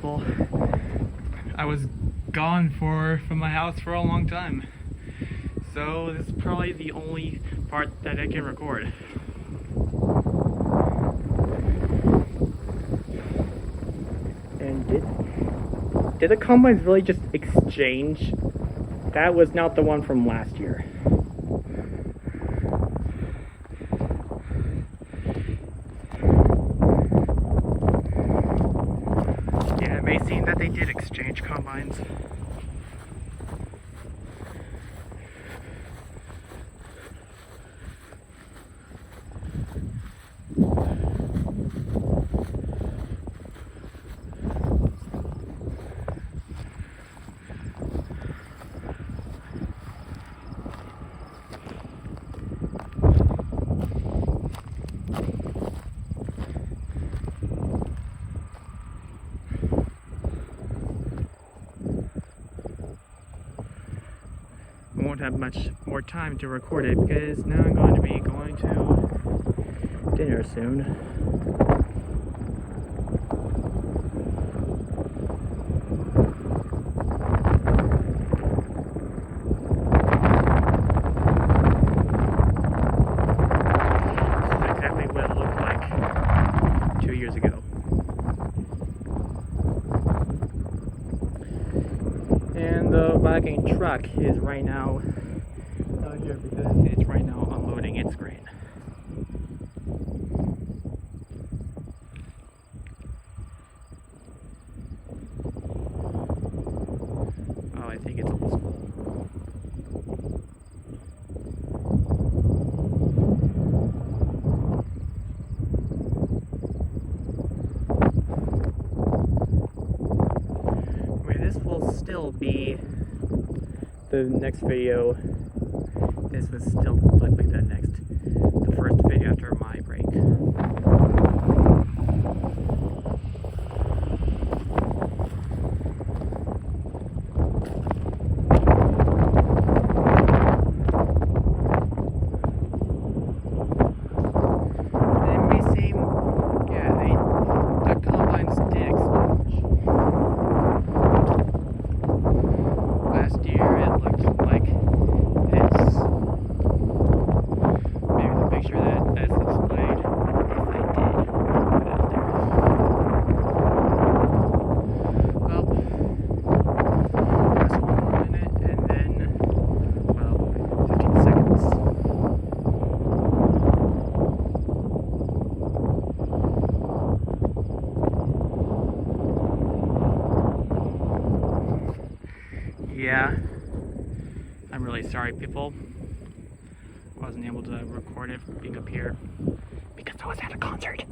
people. I was gone from my house for a long time, so this is probably the only part that I can record. And did the combines really just exchange? That was not the one from last year. Yeah, amazing that they did exchange combines. I won't have much more time to record it because now I'm going to be going to dinner soon. This is exactly what it looked like 2 years ago. And the wagon truck is right now out here because it's right now unloading its grain. Oh, I think it's almost full. This will still be the next video. This was still likely the first video after my break. Yeah, I'm really sorry, people. Wasn't able to record it being up here because I was at a concert.